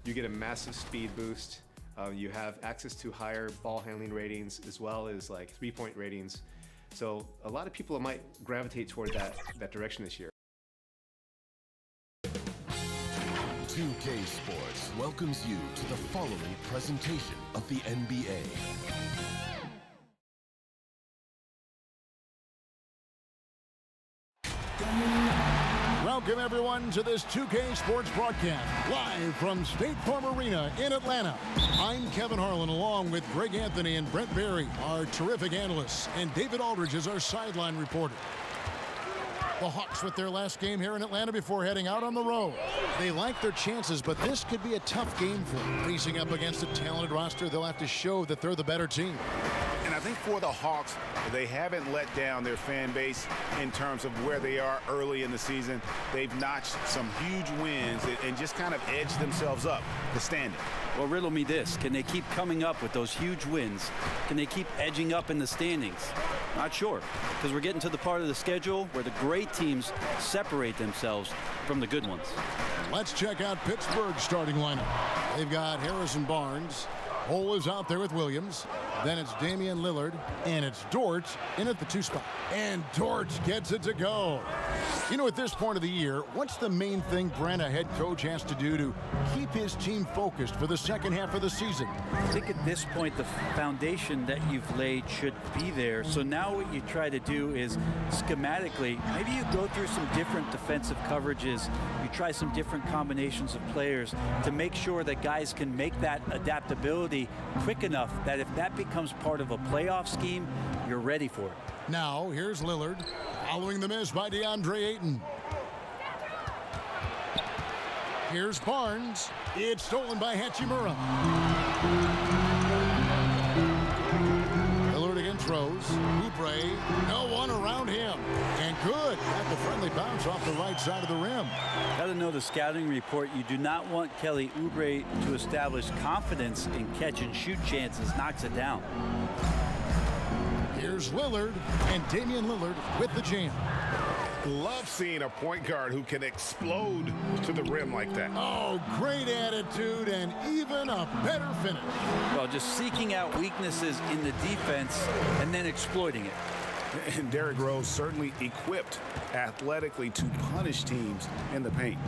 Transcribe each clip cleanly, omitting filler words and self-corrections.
you get a massive speed boost. You have access to higher ball handling ratings as well as like 3-point ratings. So a lot of people might gravitate toward that direction this year. 2K Sports welcomes you to the following presentation of the NBA. Welcome everyone to this 2K Sports broadcast, live from State Farm Arena in Atlanta. I'm Kevin Harlan along with Greg Anthony and Brent Barry, our terrific analysts, and David Aldridge is our sideline reporter. The Hawks with their last game here in Atlanta before heading out on the road. They like their chances, but this could be a tough game for them. Facing up against a talented roster, they'll have to show that they're the better team. And I think for the Hawks, they haven't let down their fan base in terms of where they are early in the season. They've notched some huge wins and just kind of edged themselves up the standing. Well, riddle me this. Can they keep coming up with those huge wins? Can they keep edging up in the standings? Not sure, because we're getting to the part of the schedule where the great teams separate themselves from the good ones. Let's check out Pittsburgh's starting lineup. They've got Harrison Barnes. Hole is out there with Williams. Then it's Damian Lillard, and it's Dort in at the 2 spot. And Dort gets it to go. You know, at this point of the year, what's the main thing Brent, a head coach, has to do to keep his team focused for the second half of the season? I think at this point, the foundation that you've laid should be there. So now what you try to do is schematically, maybe you go through some different defensive coverages. You try some different combinations of players to make sure that guys can make that adaptability quick enough that if that becomes part of a playoff scheme, you're ready for it. Now, here's Lillard, following the miss by DeAndre Ayton. Here's Barnes. It's stolen by Hachimura. Lillard against Rose. Oubre, no one around him. And good at the friendly bounce off the right side of the rim. Got to know the scouting report. You do not want Kelly Oubre to establish confidence in catch and shoot chances. Knocks it down. Here's Lillard, and Damian Lillard with the jam. Love seeing a point guard who can explode to the rim like that. Oh, great attitude and even a better finish. Well, just seeking out weaknesses in the defense and then exploiting it. And Derrick Rose certainly equipped athletically to punish teams in the paint.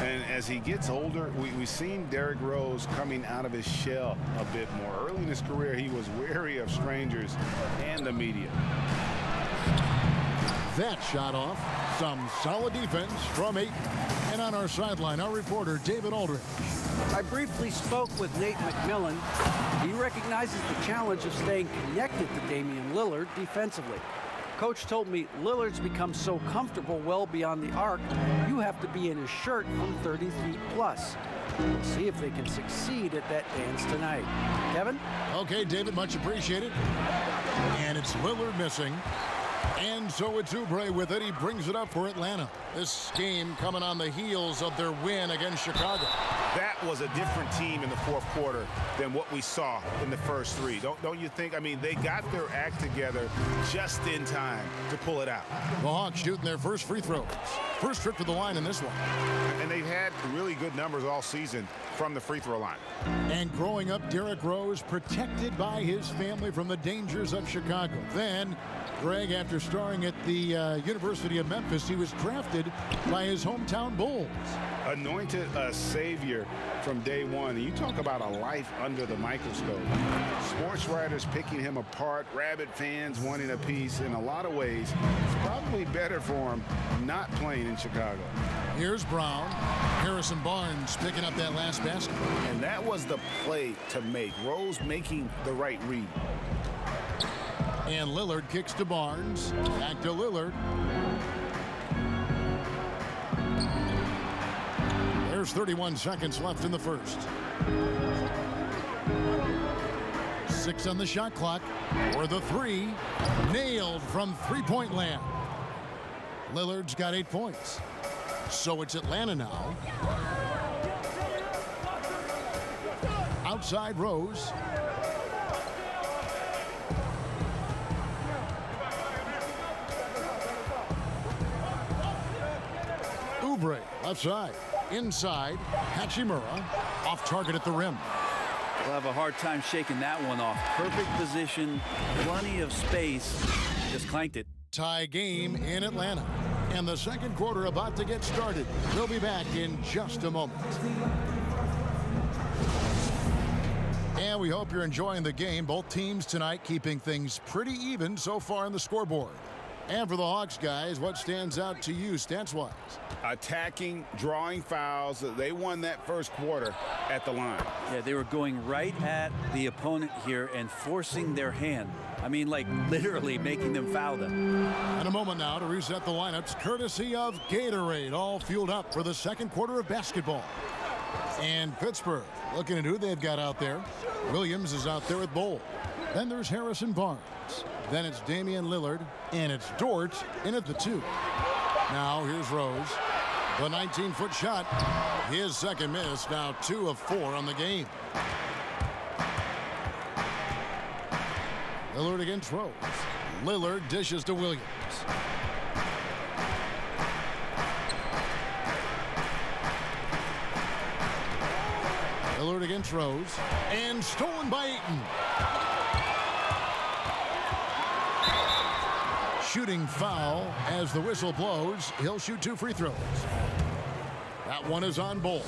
And as he gets older, we've seen Derrick Rose coming out of his shell a bit more. Early in his career, he was wary of strangers and the media. That shot off. Some solid defense from Ayton. And on our sideline, our reporter, David Aldridge. I briefly spoke with Nate McMillan. He recognizes the challenge of staying connected to Damian Lillard defensively. Coach told me Lillard's become so comfortable well beyond the arc, you have to be in his shirt from 30 feet plus. We'll see if they can succeed at that dance tonight. Kevin? Okay, David, much appreciated. And it's Lillard missing. And so it's Oubre with it. He brings it up for Atlanta. This game coming on the heels of their win against Chicago. That was a different team in the fourth quarter than what we saw in the first three. Don't you think? I mean, they got their act together just in time to pull it out. The Hawks shooting their first free throws. First trip to the line in this one. And they've had really good numbers all season from the free throw line. And growing up, Derrick Rose protected by his family from the dangers of Chicago. Then, Greg, after starring at the University of Memphis, he was drafted by his hometown Bulls. Anointed a savior from day one. You talk about a life under the microscope. Sports writers picking him apart, rabid fans wanting a piece. In a lot of ways, it's probably better for him not playing in Chicago. Here's Brown. Harrison Barnes picking up that last basket. And that was the play to make. Rose making the right read. And Lillard kicks to Barnes. Back to Lillard. There's 31 seconds left in the first. 6 on the shot clock. For the three. Nailed from three-point land. Lillard's got 8 points. So it's Atlanta now. Outside Rose. Oubre, left side. Inside, Hachimura off target at the rim. We'll have a hard time shaking that one off. Perfect position, plenty of space. Just clanked it. Tie game in Atlanta. And the second quarter about to get started. We'll be back in just a moment. And we hope you're enjoying the game. Both teams tonight keeping things pretty even so far on the scoreboard. And for the Hawks, guys, what stands out to you stats-wise? Attacking, drawing fouls. They won that first quarter at the line. Yeah, they were going right at the opponent here and forcing their hand. I mean, like literally making them foul them. And a moment now to reset the lineups, courtesy of Gatorade, all fueled up for the second quarter of basketball. And Pittsburgh, looking at who they've got out there. Williams is out there with Bowl. Then there's Harrison Barnes. Then it's Damian Lillard, and it's Dort in at the 2. Now here's Rose. The 19-foot shot. His second miss, now 2 of 4 on the game. Lillard against Rose. Lillard dishes to Williams. Lillard against Rose. And stolen by Ayton. Shooting foul as the whistle blows. He'll shoot 2 free throws. That one is on Bowl.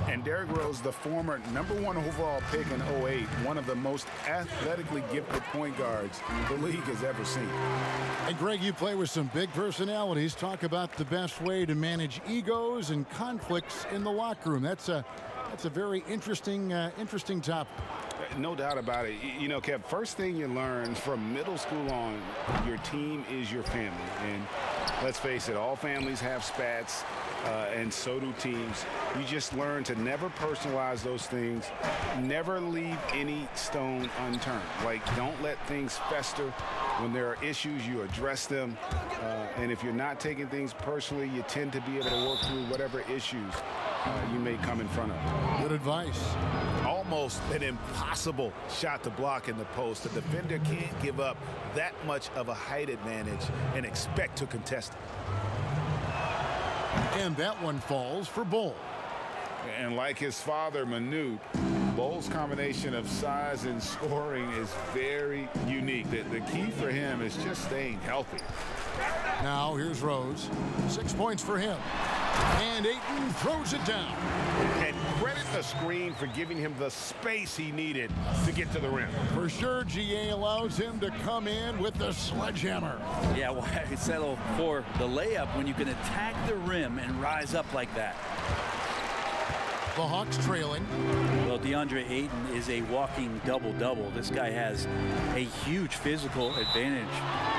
And Derrick Rose, the former #1 overall pick in 2008, one of the most athletically gifted point guards the league has ever seen. And Greg, you play with some big personalities. Talk about the best way to manage egos and conflicts in the locker room. That's a very interesting topic. No doubt about it. You know, Kev, first thing you learn from middle school on, your team is your family. And let's face it, all families have spats, and so do teams. You just learn to never personalize those things, never leave any stone unturned. Like, don't let things fester. When there are issues, you address them. And if you're not taking things personally, you tend to be able to work through whatever issues you may come in front of. Good advice. Almost an impossible shot to block in the post. The defender can't give up that much of a height advantage and expect to contest it. And that one falls for Bowl. And like his father, Manute, Bowl's combination of size and scoring is very unique. The key for him is just staying healthy. Now here's Rose. 6 points for him. And Ayton throws it down. And credit the screen for giving him the space he needed to get to the rim. For sure, GA allows him to come in with the sledgehammer. Yeah, why settle for the layup when you can attack the rim and rise up like that? The Hawks trailing. Well, DeAndre Ayton is a walking double-double. This guy has a huge physical advantage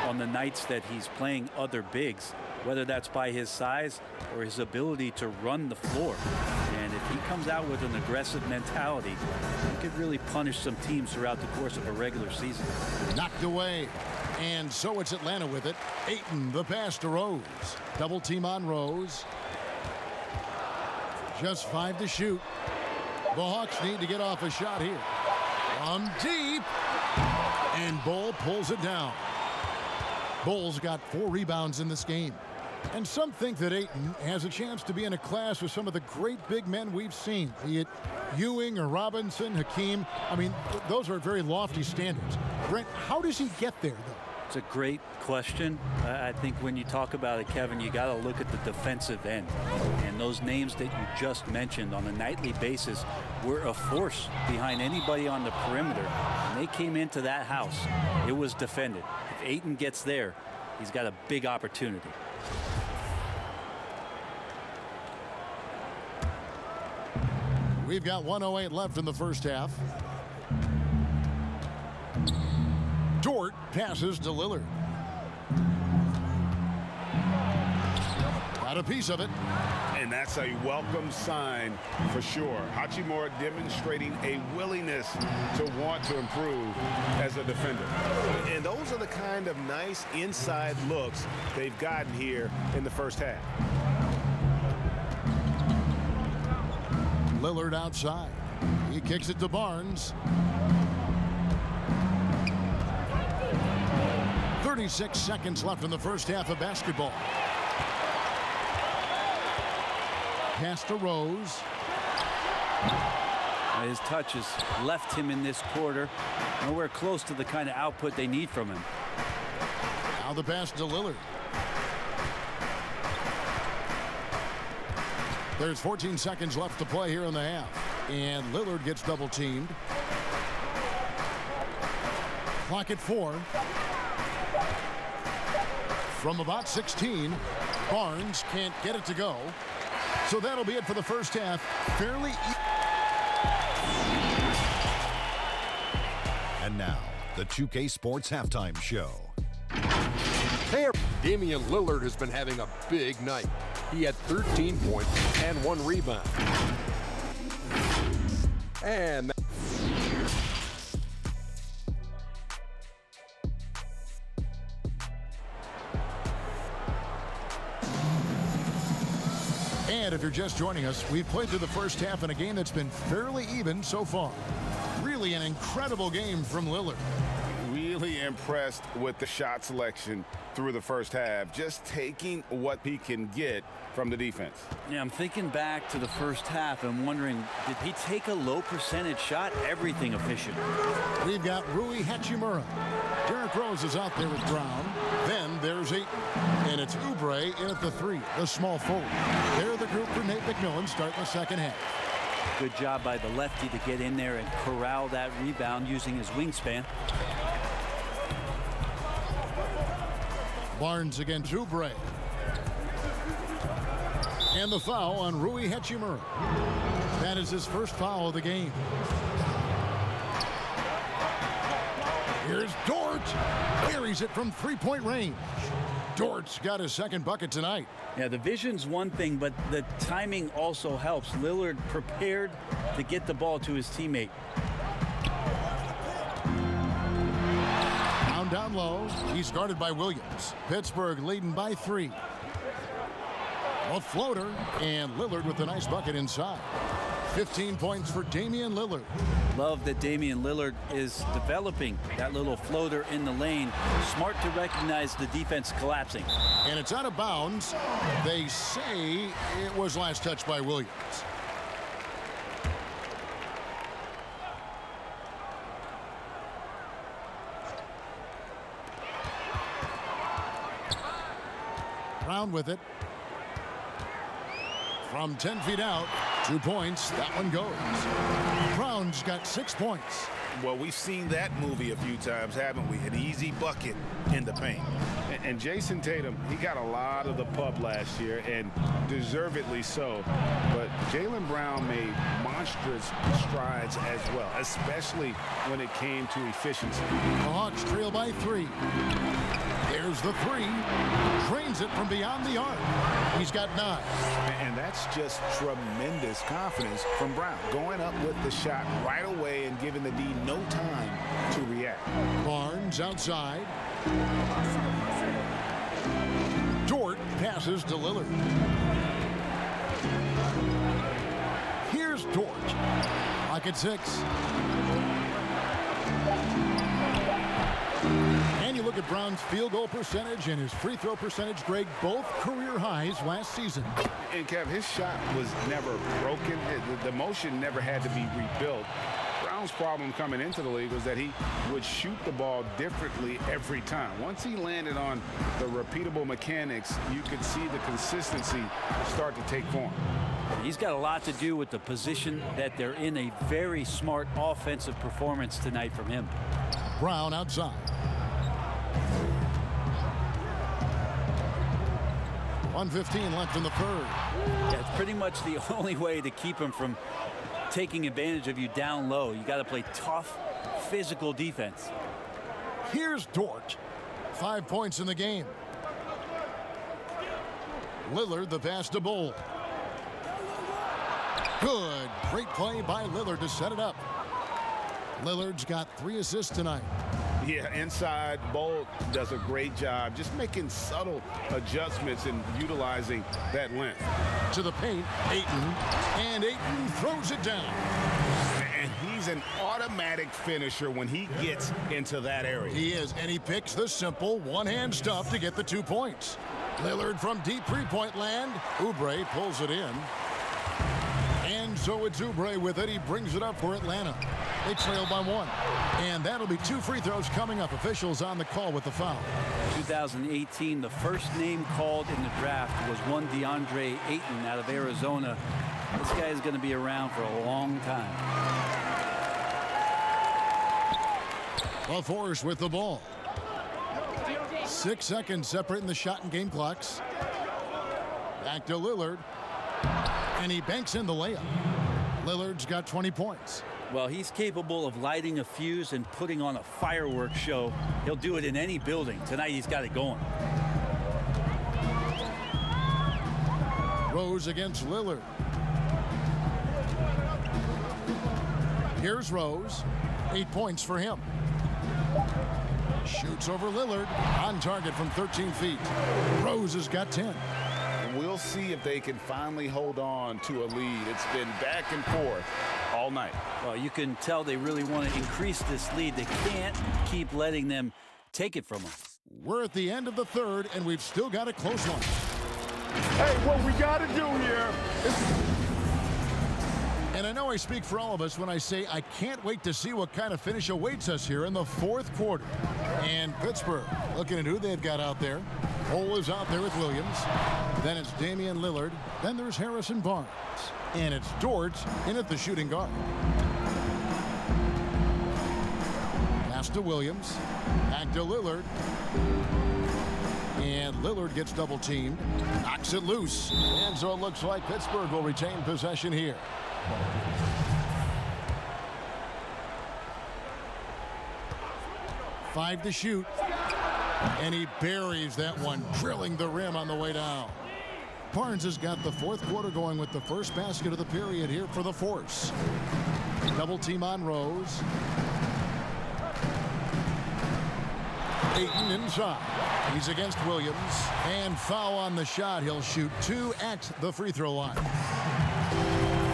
on the nights that he's playing other bigs, whether that's by his size or his ability to run the floor. And if he comes out with an aggressive mentality, he could really punish some teams throughout the course of a regular season. Knocked away. And so it's Atlanta with it. Ayton, the pass to Rose. Double team on Rose. Just 5 to shoot. The Hawks need to get off a shot here. From deep. And Bull pulls it down. Bull's got 4 rebounds in this game. And some think that Ayton has a chance to be in a class with some of the great big men we've seen, be it Ewing or Robinson, Hakeem. I mean, those are very lofty standards. Brent, how does he get there, though? It's a great question. I think when you talk about it, Kevin, you got to look at the defensive end. And those names that you just mentioned on a nightly basis were a force behind anybody on the perimeter. When they came into that house, it was defended. If Ayton gets there, he's got a big opportunity. We've got 1:08 left in the first half. Dort passes to Lillard. Got a piece of it. And that's a welcome sign for sure. Hachimura demonstrating a willingness to want to improve as a defender. And those are the kind of nice inside looks they've gotten here in the first half. Lillard outside. He kicks it to Barnes. 36 seconds left in the first half of basketball. Pass to Rose. His touch has left him in this quarter. Nowhere close to the kind of output they need from him. Now the pass to Lillard. There's 14 seconds left to play here in the half. And Lillard gets double teamed. Clock at 4. From about 16, Barnes can't get it to go. So that'll be it for the first half. Fairly And now, the 2K Sports Halftime Show. Hey, Damian Lillard has been having a big night. He had 13 points and 1 rebound. And And if you're just joining us, we've played through the first half in a game that's been fairly even so far. Really an incredible game from Lillard. Really impressed with the shot selection through the first half, just taking what he can get from the defense. Yeah, I'm thinking back to the first half and wondering, did he take a low percentage shot? Everything efficient. We've got Rui Hachimura. Derrick Rose is out there with Brown. Then there's Ayton. And it's Oubre in at the 3, the small forward. They're the group for Nate McMillan starting the second half. Good job by the lefty to get in there and corral that rebound using his wingspan. Barnes against Oubre. And the foul on Rui Hachimura. That is his first foul of the game. Here's Dort. Carries it from three-point range. Dort's got his second bucket tonight. Yeah, the vision's one thing, but the timing also helps. Lillard prepared to get the ball to his teammate. Down low. He's guarded by Williams. Pittsburgh leading by 3. A floater, and Lillard with a nice bucket inside. 15 points for Damian Lillard. Love that Damian Lillard is developing that little floater in the lane. Smart to recognize the defense collapsing. And it's out of bounds. They say it was last touched by Williams. Brown with it. From 10 feet out, 2 points. That one goes. Brown's got 6 points. Well, we've seen that movie a few times, haven't we? An easy bucket in the paint. And Jason Tatum, he got a lot of the pub last year, and deservedly so. But Jaylen Brown made monstrous strides as well, especially when it came to efficiency. The Hawks trail by 3. There's the 3. Drains it from beyond the arc. He's got 9. And that's just tremendous confidence from Brown. Going up with the shot right away and giving the D no time to react. Barnes outside. Dort passes to Lillard. Here's Dort. Clock at 6. And you look at Brown's field goal percentage and his free throw percentage, Greg, both career highs last season. And Kev, his shot was never broken. The motion never had to be rebuilt. Brown's problem coming into the league was that he would shoot the ball differently every time. Once he landed on the repeatable mechanics, you could see the consistency start to take form. He's got a lot to do with the position that they're in. A very smart offensive performance tonight from him. Brown outside. 1:15 left in the third. Yeah, it's pretty much the only way to keep him from taking advantage of you down low. You got to play tough, physical defense. Here's Dort. 5 points in the game. Lillard the pass to Bull. Good. Great play by Lillard to set it up. Lillard's got 3 assists tonight. Yeah, inside, Bolt does a great job just making subtle adjustments and utilizing that length. To the paint, Ayton, and Ayton throws it down. And he's an automatic finisher when he gets into that area. He is, and he picks the simple one-hand stuff to get the 2 points. Lillard from deep three-point land. Oubre pulls it in. So it's Oubre with it. He brings it up for Atlanta. They trail by 1. And that'll be 2 free throws coming up. Officials on the call with the foul. 2018, the first name called in the draft was one DeAndre Ayton out of Arizona. This guy is going to be around for a long time. LaForce with the ball. 6 seconds separating the shot and game clocks. Back to Lillard. And he banks in the layup. Lillard's got 20 points. Well, he's capable of lighting a fuse and putting on a fireworks show. He'll do it in any building. Tonight he's got it going. Rose against Lillard. Here's Rose. 8 points for him. Shoots over Lillard. On target from 13 feet. Rose has got 10. We'll see if they can finally hold on to a lead. It's been back and forth all night. Well, you can tell they really want to increase this lead. They can't keep letting them take it from them. We're at the end of the third, and we've still got a close one. Hey, what we got to do here is... And I know I speak for all of us when I say I can't wait to see what kind of finish awaits us here in the fourth quarter. And Pittsburgh, looking at who they've got out there. Cole is out there with Williams. Then it's Damian Lillard. Then there's Harrison Barnes. And it's Dort in at the shooting guard. Pass to Williams. Back to Lillard. And Lillard gets double teamed. Knocks it loose. And so it looks like Pittsburgh will retain possession here. Five to shoot. And he buries that one, drilling the rim on the way down. Barnes has got the fourth quarter going with the first basket of the period here for the Force. Double team on Rose. Ayton inside. He's against Williams. And foul on the shot. He'll shoot 2 at the free throw line.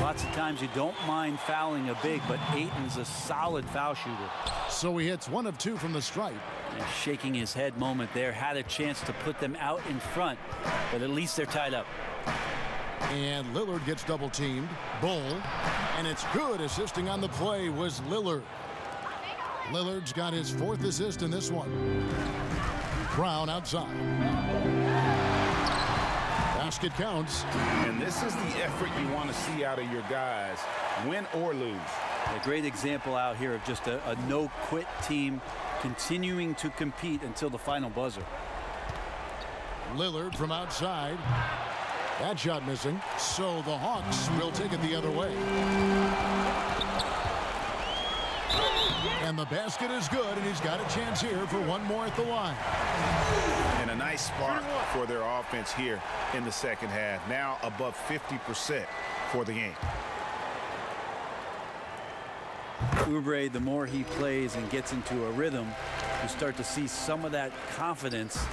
Lots of times you don't mind fouling a big, but Ayton's a solid foul shooter. So he hits 1 of 2 from the stripe. And shaking his head moment there, had a chance to put them out in front, but at least they're tied up. And Lillard gets double teamed. Bull. And it's good. Assisting on the play was Lillard. Lillard's got his 4th assist in this one. Brown outside. Basket counts. And this is the effort you want to see out of your guys, win or lose. A great example out here of just a no-quit team continuing to compete until the final buzzer. Lillard from outside. That shot missing. So the Hawks will take it the other way. And the basket is good, and he's got a chance here for one more at the line. And a nice spark for their offense here in the second half. Now above 50% for the game. Oubre, the more he plays and gets into a rhythm, you start to see some of that confidence.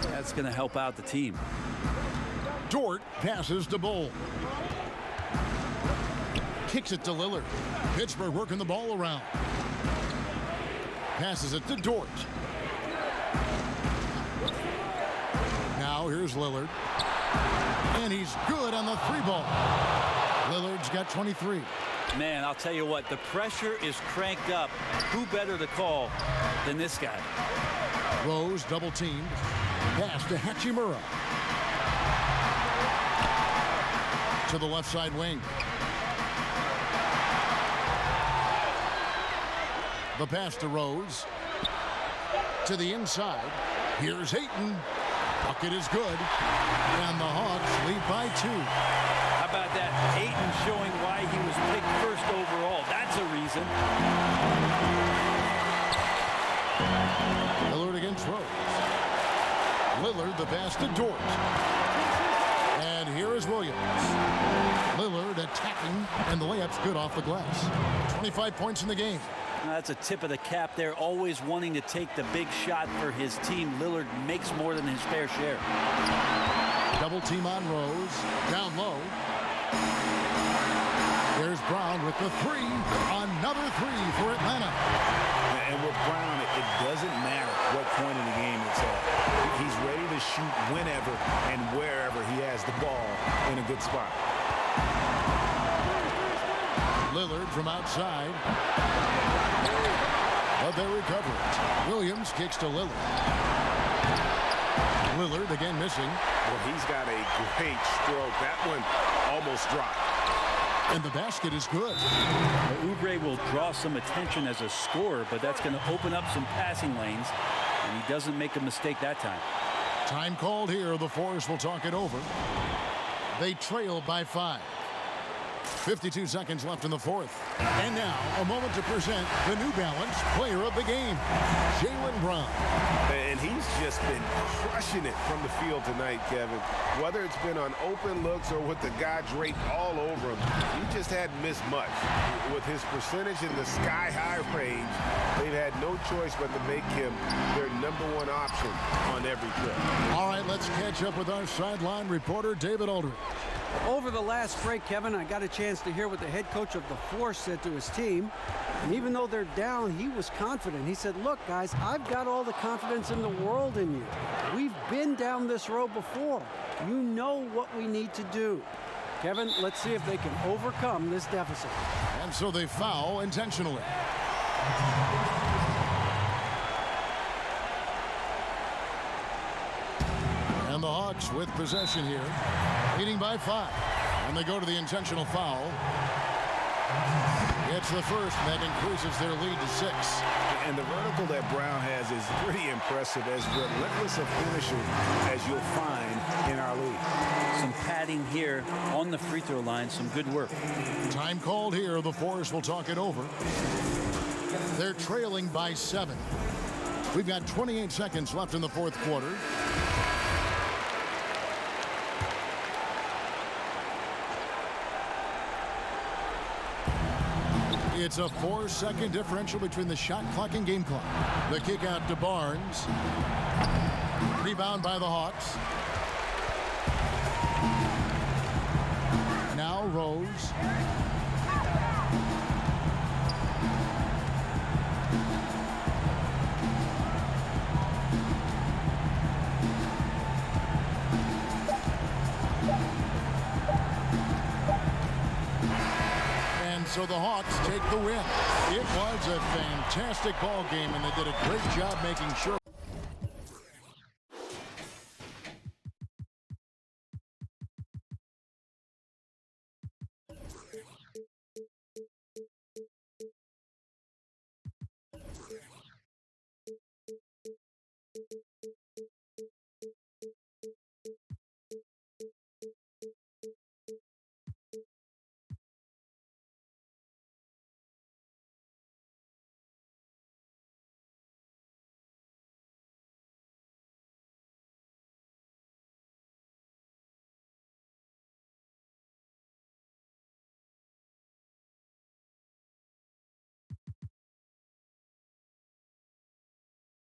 That's going to help out the team. Dort passes to Bull. Kicks it to Lillard. Pittsburgh working the ball around. Passes it to Dort. Now here's Lillard. And he's good on the 3-ball. Lillard's got 23. Man, I'll tell you what, the pressure is cranked up. Who better to call than this guy? Rose double teamed. Pass to Hachimura. To the left side wing. The pass to Rose. To the inside. Here's Ayton. Bucket is good. And the Hawks lead by 2. How about that? Ayton showing why he was picked first overall. That's a reason. Lillard against Rose. Lillard the pass to Dort. And here is Williams. Lillard attacking, and the layup's good off the glass. 25 points in the game. That's a tip of the cap there, always wanting to take the big shot for his team. Lillard makes more than his fair share. Double team on Rose. Down low. There's Brown with the 3. Another 3 for Atlanta. And with Brown, it doesn't matter what point in the game it's at. He's ready to shoot whenever and wherever he has the ball in a good spot. Lillard from outside. But they recover it. Williams kicks to Lillard. Lillard again missing. Well, he's got a great stroke. That one almost dropped. And the basket is good. Well, Oubre will draw some attention as a scorer, but that's going to open up some passing lanes, and he doesn't make a mistake that time. Time called here. The Force will talk it over. They trail by 5. 52 seconds left in the fourth. And now, a moment to present the New Balance Player of the Game, Jaylen Brown. And he's just been crushing it from the field tonight, Kevin. Whether it's been on open looks or with the guy draped all over him, he just hadn't missed much. With his percentage in the sky-high range, they've had no choice but to make him their #1 option on every trip. All right, let's catch up with our sideline reporter, David Aldridge. Over the last break, Kevin, I got a chance to hear what the head coach of the Force said to his team. And even though they're down, he was confident. He said, look, guys, I've got all the confidence in the world in you. We've been down this road before. You know what we need to do. Kevin, let's see if they can overcome this deficit. And so they foul intentionally. And the Hawks with possession here, leading by 5. And they go to the intentional foul. It's the first, and that increases their lead to 6. And the vertical that Brown has is pretty impressive, as relentless a finisher as you'll find in our league. Some padding here on the free throw line, some good work. Time called here. The Force will talk it over. They're trailing by 7. We've got 28 seconds left in the fourth quarter. It's a 4-second differential between the shot clock and game clock. The kick out to Barnes. Rebound by the Hawks. Now Rose. So the Hawks take the win. It was a fantastic ball game, and they did a great job making sure.